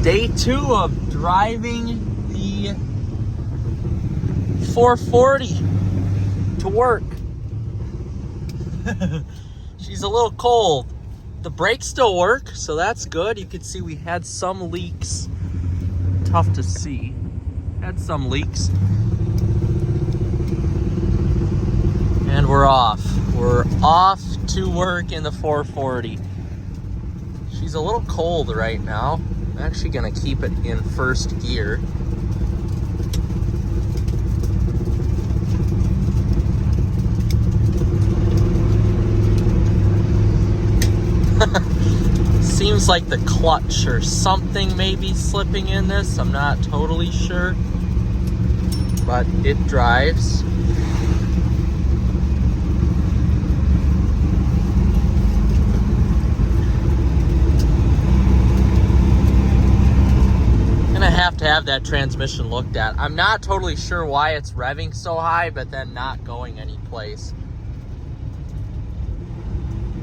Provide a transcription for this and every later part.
Day 2 of driving the 440 to work. She's a little cold. The brakes still work, so that's good. You can see we had some leaks. Tough to see. Had some leaks. And we're off. We're off to work in the 440. She's a little cold right now. I'm actually gonna keep it in first gear. Seems like the clutch or something may be slipping in this. I'm not totally sure, but it drives. And I have to have that transmission looked at. I'm not totally sure why it's revving so high, but then not going any place.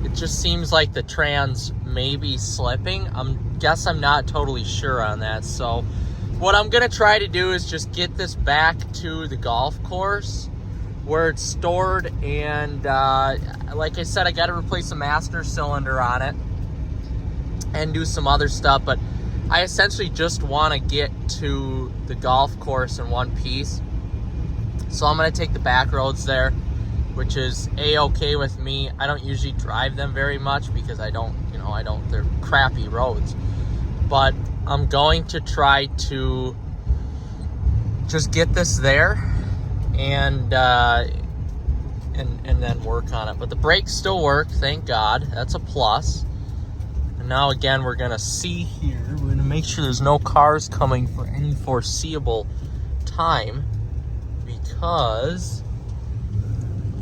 It just seems like the trans may be slipping. Guess I'm not totally sure on that. So what I'm gonna try to do is just get this back to the golf course where it's stored, and like I said, I got to replace the master cylinder on it and do some other stuff, but I essentially just want to get to the golf course in one piece. So I'm gonna take the back roads there, which is a-okay with me. I don't usually drive them very much because they're crappy roads. But I'm going to try to just get this there and then work on it. But the brakes still work, thank God. That's a plus. And now again, we're gonna see here. We're gonna make sure there's no cars coming for any foreseeable time, because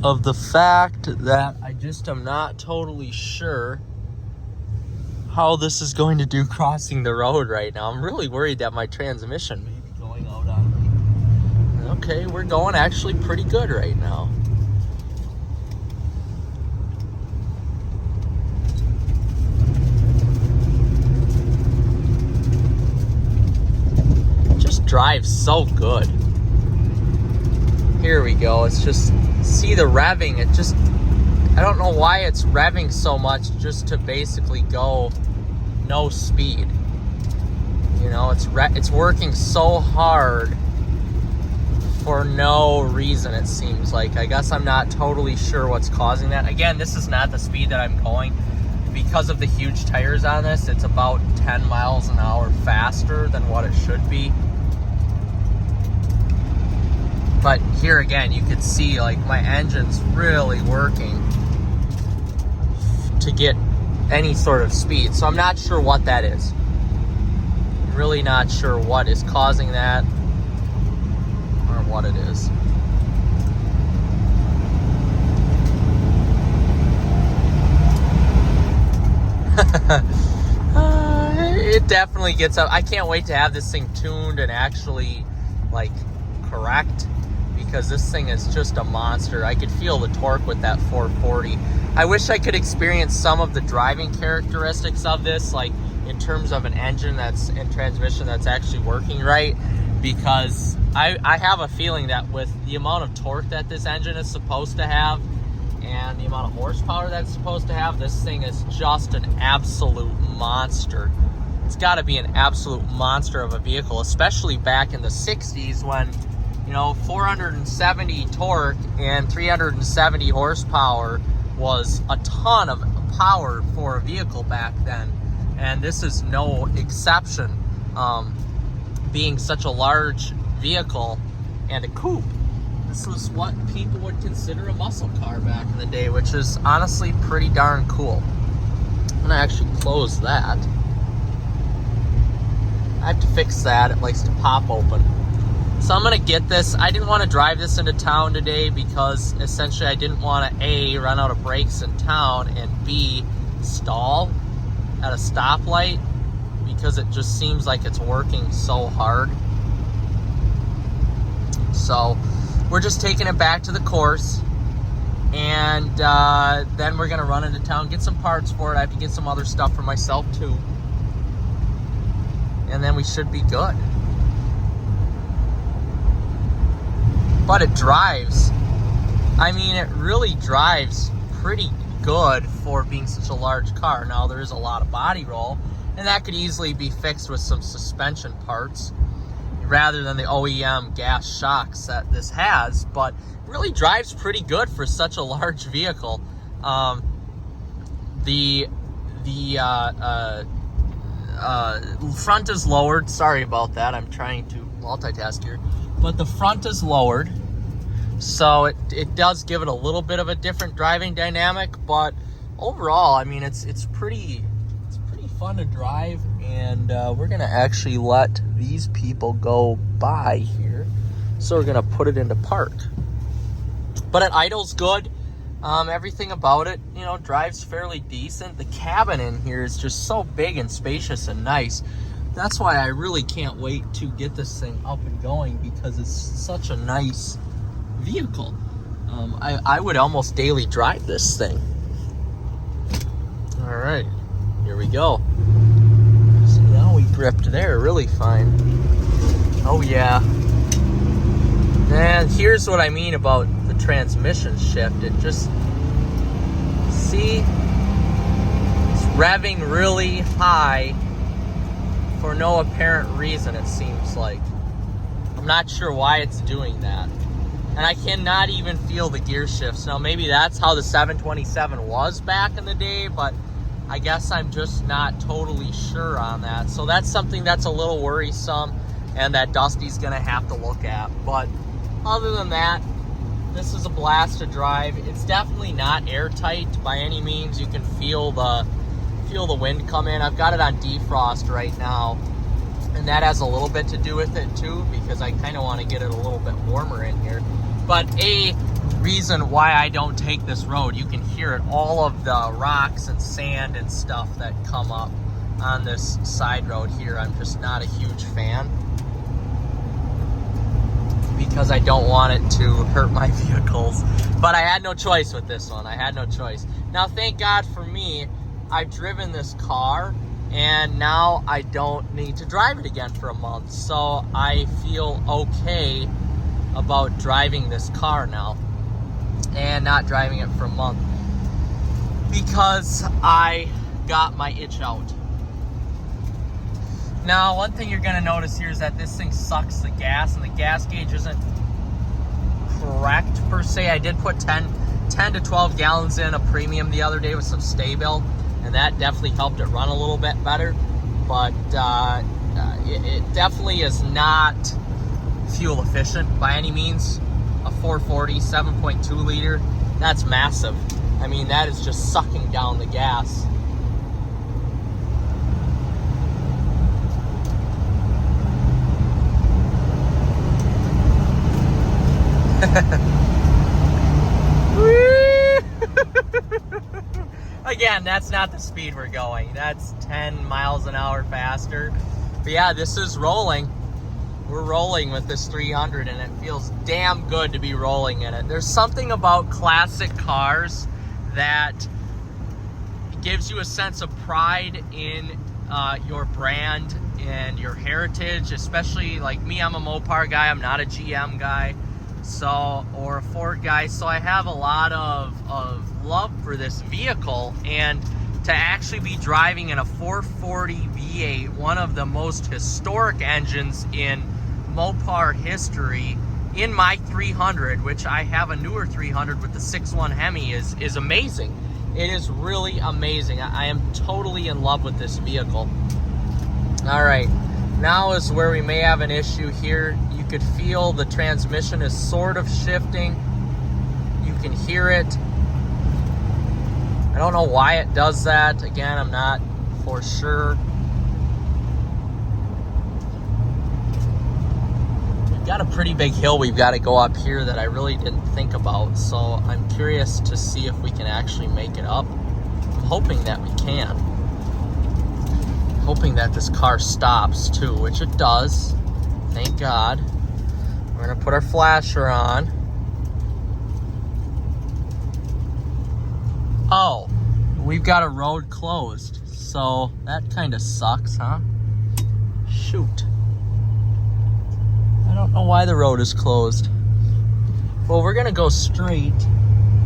of the fact that I just am not totally sure how this is going to do crossing the road right now. I'm really worried that my transmission may be going out on me. Okay, we're going actually pretty good right now. It just drives so good. Here we go. It's just, see the revving. It just, I don't know why it's revving so much just to basically go no speed. You know, it's working so hard for no reason, it seems like. I guess I'm not totally sure what's causing that. Again, this is not the speed that I'm going. Because of the huge tires on this, it's about 10 miles an hour faster than what it should be. But here again, you can see like my engine's really working to get any sort of speed. So I'm not sure what that is. I'm really not sure what is causing that or what it is. It definitely gets up. I can't wait to have this thing tuned and actually like correct, because this thing is just a monster. I could feel the torque with that 440. I wish I could experience some of the driving characteristics of this, like in terms of an engine and transmission that's actually working right, because I have a feeling that with the amount of torque that this engine is supposed to have and the amount of horsepower that's supposed to have, this thing is just an absolute monster. It's got to be an absolute monster of a vehicle, especially back in the 60s when, 470 torque and 370 horsepower was a ton of power for a vehicle back then. And this is no exception, being such a large vehicle and a coupe. This was what people would consider a muscle car back in the day, which is honestly pretty darn cool. I'm gonna actually close that. I have to fix that. It likes to pop open. So I'm gonna get this. I didn't want to drive this into town today because essentially I didn't want to A, run out of brakes in town, and B, stall at a stoplight, because it just seems like it's working so hard. So we're just taking it back to the course, and then we're gonna run into town, get some parts for it. I have to get some other stuff for myself too. and then we should be good. But it drives. I mean, it really drives pretty good for being such a large car. Now, there is a lot of body roll, and that could easily be fixed with some suspension parts rather than the OEM gas shocks that this has, but it really drives pretty good for such a large vehicle. The front is lowered. Sorry about that. I'm trying to multitask here. But the front is lowered, so it does give it a little bit of a different driving dynamic. But overall, I mean, it's pretty fun to drive, and we're gonna actually let these people go by here. So we're gonna put it into park. But it idles good. Everything about it, you know, drives fairly decent. The cabin in here is just so big and spacious and nice. That's why I really can't wait to get this thing up and going, because it's such a nice vehicle. I would almost daily drive this thing. All right, here we go. So now we gripped there really fine. Oh yeah. And here's what I mean about the transmission shift. It just, see, it's revving really high for no apparent reason, it seems like. I'm not sure why it's doing that. And I cannot even feel the gear shifts. Now, maybe that's how the 727 was back in the day, but I guess I'm just not totally sure on that. So that's something that's a little worrisome and that Dusty's gonna have to look at. But other than that, this is a blast to drive. It's definitely not airtight by any means. You can feel the wind come in. I've got it on defrost right now, and that has a little bit to do with it too, because I kind of want to get it a little bit warmer in here. But a reason why I don't take this road, you can hear it, all of the rocks and sand and stuff that come up on this side road here. I'm just not a huge fan, because I don't want it to hurt my vehicles. But I had no choice with this one. I had no choice. Now, thank God for me, I've driven this car, and now I don't need to drive it again for a month. So I feel okay about driving this car now and not driving it for a month, because I got my itch out. Now, one thing you're going to notice here is that this thing sucks the gas, and the gas gauge isn't correct per se. I did put 10 to 12 gallons in a premium the other day with some Stay-Built, and that definitely helped it run a little bit better. But it definitely is not fuel efficient by any means. A 440 7.2 liter, that's massive. I mean, that is just sucking down the gas. Again, that's not the speed we're going. That's 10 miles an hour faster. But yeah, this is rolling. We're rolling with this 300, and it feels damn good to be rolling in it. There's something about classic cars that gives you a sense of pride in your brand and your heritage, especially like me. I'm a Mopar guy. I'm not a GM guy, or a Ford guy. So I have a lot of love for this vehicle, and to actually be driving in a 440 V8, one of the most historic engines in Mopar history, in my 300, which I have a newer 300 with the 6.1 Hemi, is amazing. It is really amazing. I am totally in love with this vehicle. All right, now is where we may have an issue here. You could feel the transmission is sort of shifting. You can hear it. I don't know why it does that. Again, I'm not for sure. We've got a pretty big hill we've got to go up here that I really didn't think about. So I'm curious to see if we can actually make it up. I'm hoping that we can. Hoping that this car stops too, which it does. Thank God. We're gonna put our flasher on. Oh, we've got a road closed, so that kind of sucks, huh? Shoot. I don't know why the road is closed. Well, we're going to go straight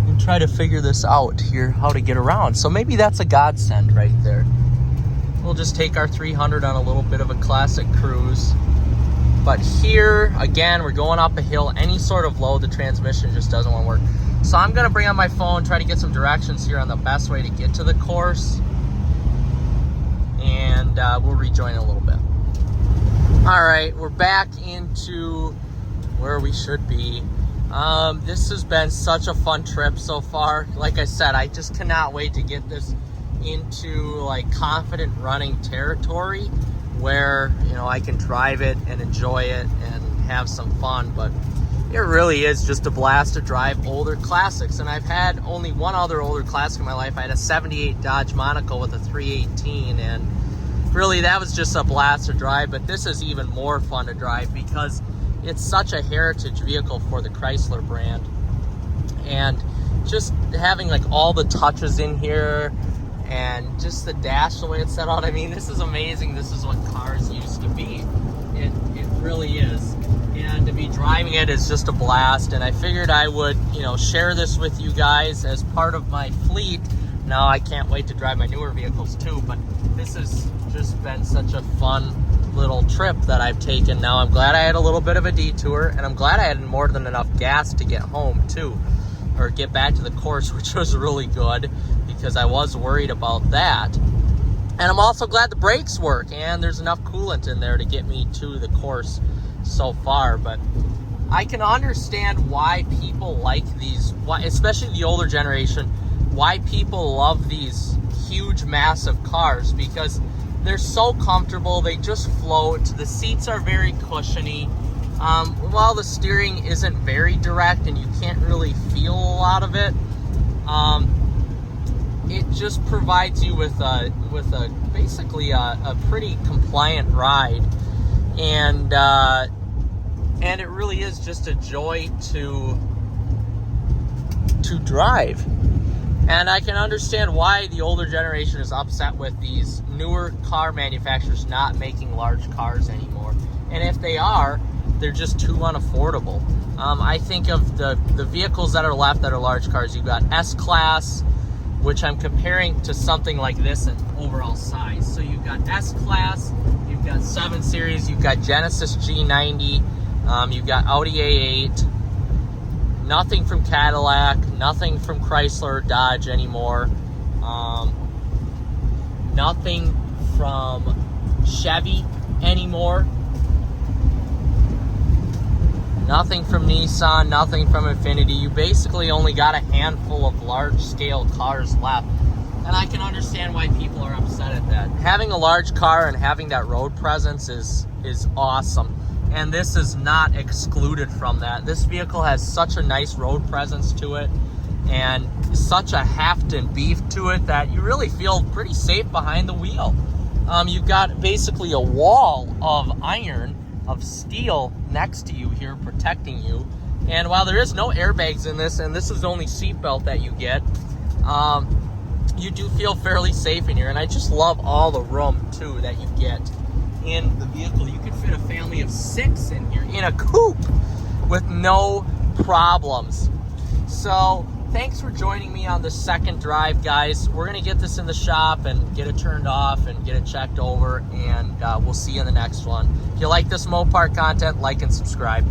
and try to figure this out here, how to get around. So maybe that's a godsend right there. We'll just take our 300 on a little bit of a classic cruise. But here, again, we're going up a hill. Any sort of load, the transmission just doesn't want to work. So I'm going to bring on my phone, try to get some directions here on the best way to get to the course. And we'll rejoin in a little bit. All right, we're back into where we should be. This has been such a fun trip so far. Like I said, I just cannot wait to get this into like confident running territory where, you know, I can drive it and enjoy it and have some fun. But it really is just a blast to drive older classics. And I've had only one other older classic in my life. I had a 78 Dodge Monaco with a 318, and really that was just a blast to drive. But this is even more fun to drive because it's such a heritage vehicle for the Chrysler brand. And just having like all the touches in here and just the dash, the way it's set out. I mean, this is amazing. This is what cars used to be. It really is. And to be driving it is just a blast. And I figured I would, you know, share this with you guys as part of my fleet. Now I can't wait to drive my newer vehicles too, but this has just been such a fun little trip that I've taken. Now I'm glad I had a little bit of a detour, and I'm glad I had more than enough gas to get home too, or get back to the course, which was really good because I was worried about that. And I'm also glad the brakes work and there's enough coolant in there to get me to the course so far. But I can understand why people like these, especially the older generation, why people love these huge, massive cars, because they're so comfortable. They just float. The seats are very cushiony. While the steering isn't very direct and you can't really feel a lot of it, it just provides you with basically a pretty compliant ride, and it really is just a joy to drive. And I can understand why the older generation is upset with these newer car manufacturers not making large cars anymore. And if they are, they're just too unaffordable. I think of the vehicles that are left that are large cars. You've got S-Class, which I'm comparing to something like this in overall size. So you've got S-Class, you've got 7 Series, you've got Genesis G90, you've got Audi A8, nothing from Cadillac, nothing from Chrysler or Dodge anymore, nothing from Chevy anymore, nothing from Nissan, nothing from Infiniti. You basically only got a handful of large-scale cars left. And I can understand why people are upset at that. Having a large car and having that road presence is awesome. And this is not excluded from that. This vehicle has such a nice road presence to it and such a heft and beef to it that you really feel pretty safe behind the wheel. You've got basically a wall of iron, of steel next to you here protecting you. And while there is no airbags in this, and this is the only seatbelt that you get, you do feel fairly safe in here. And I just love all the room too that you get in the vehicle. You could fit a family of 6 in here in a coupe with no problems. So thanks for joining me on the second drive, guys. We're gonna get this in the shop and get it turned off and get it checked over, and we'll see you in the next one. If you like this Mopar content, like and subscribe.